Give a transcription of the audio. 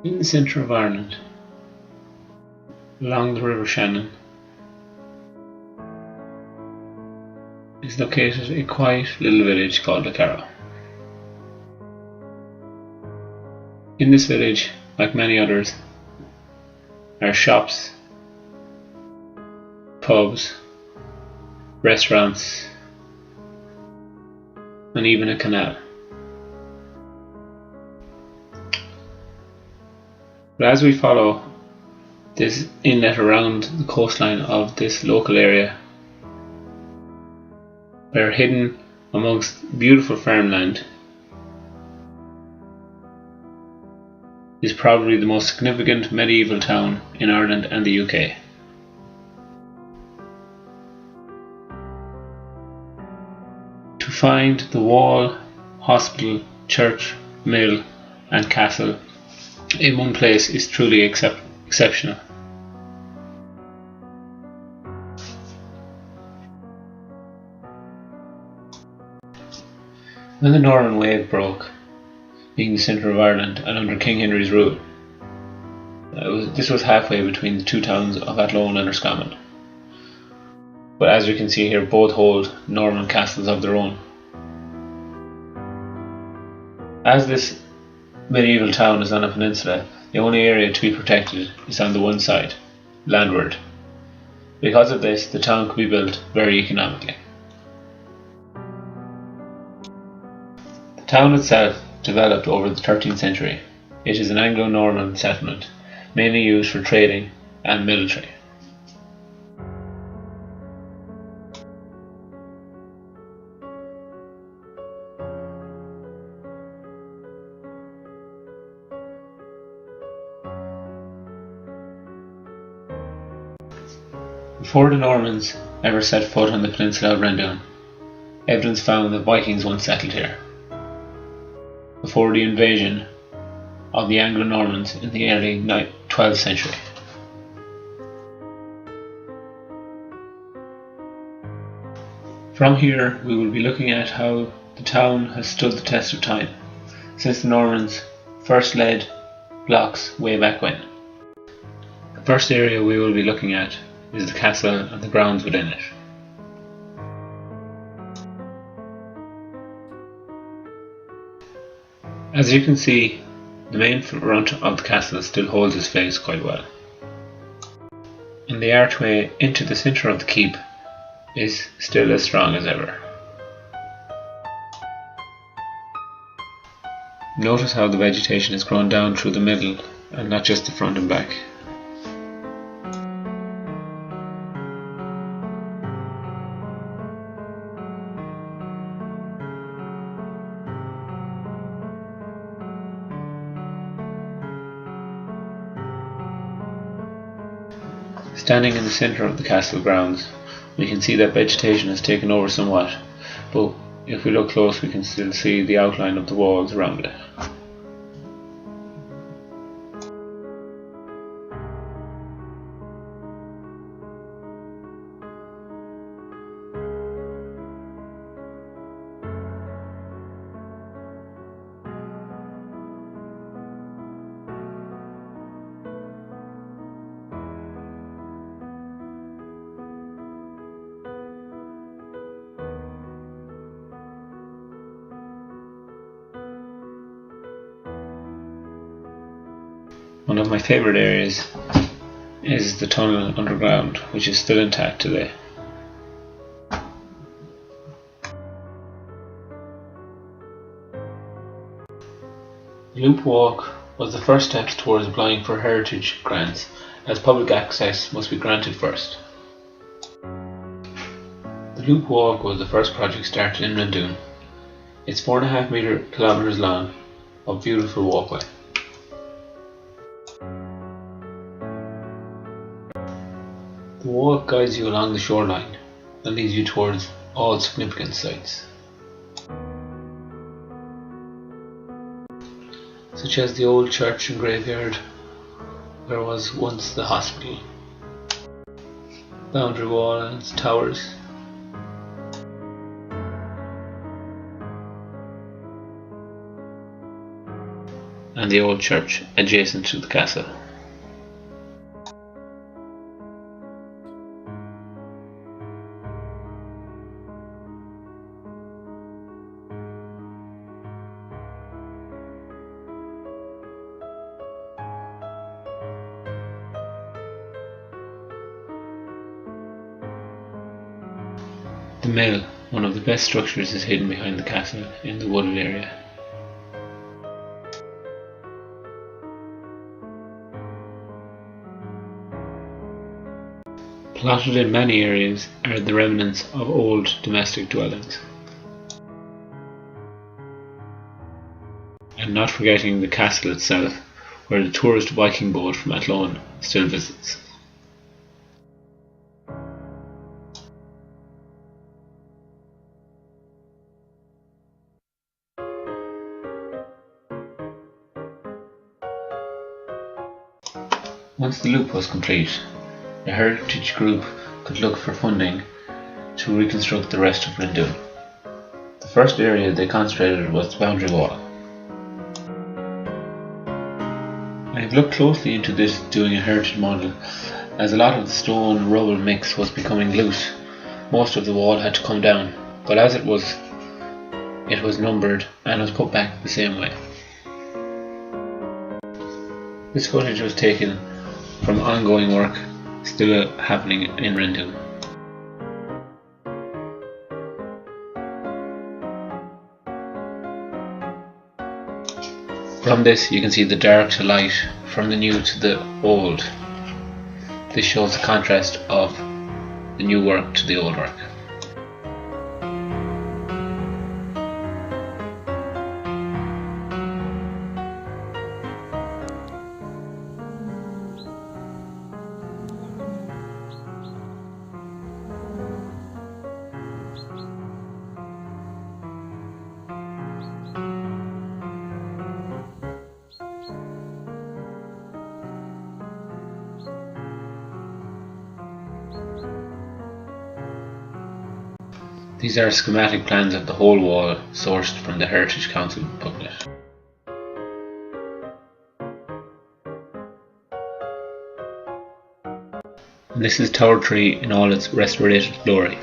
In the centre of Ireland, along the River Shannon, is located a quiet little village called Carrow. In this village, like many others, are shops, pubs, restaurants, and even a canal. But as we follow this inlet around the coastline of this local area, we are hidden amongst beautiful farmland, is probably the most significant medieval town in Ireland and the UK. To find the wall, hospital, church, mill and castle in one place is truly exceptional. When the Norman wave broke, being the centre of Ireland and under King Henry's rule, this was halfway between the two towns of Athlone and Roscommon. But as you can see here, both hold Norman castles of their own. As this medieval town is on a peninsula, the only area to be protected is on the one side, landward. Because of this, the town could be built very economically. The town itself developed over the 13th century. It is an Anglo-Norman settlement, mainly used for trading and military. Before the Normans ever set foot on the peninsula of Rendon, evidence found that Vikings once settled here, before the invasion of the Anglo-Normans in the early 12th century. From here we will be looking at how the town has stood the test of time, since the Normans first laid blocks way back when. The first area we will be looking at is the castle and the grounds within it. As you can see, the main front of the castle still holds its face quite well, and the archway into the centre of the keep is still as strong as ever. Notice how the vegetation has grown down through the middle and not just the front and back. Standing in the centre of the castle grounds, we can see that vegetation has taken over somewhat, but if we look close we can still see the outline of the walls around it. One of my favourite areas is the tunnel underground, which is still intact today. The Loop Walk was the first step towards applying for heritage grants, as public access must be granted first. The Loop Walk was the first project started in Rendon. It's 4.5 kilometres long, a beautiful walkway. The walk guides you along the shoreline and leads you towards all significant sites, such as the old church and graveyard where was once the hospital, boundary wall and its towers, and the old church adjacent to the castle. The mill, one of the best structures, is hidden behind the castle in the wooded area. Plotted in many areas are the remnants of old domestic dwellings. And not forgetting the castle itself, where the tourist Viking boat from Athlone still visits. Once the loop was complete, the heritage group could look for funding to reconstruct the rest of Rindoon. The first area they concentrated was the boundary wall. I have looked closely into this doing a heritage model, as a lot of the stone rubble mix was becoming loose. Most of the wall had to come down, but as it was numbered and was put back the same way. This footage was taken from ongoing work still happening in Rindoon. From this you can see the dark to light, from the new to the old. This shows the contrast of the new work to the old work. These are schematic plans of the whole wall sourced from the Heritage Council booklet. And this is Tower 3 in all its restorated glory.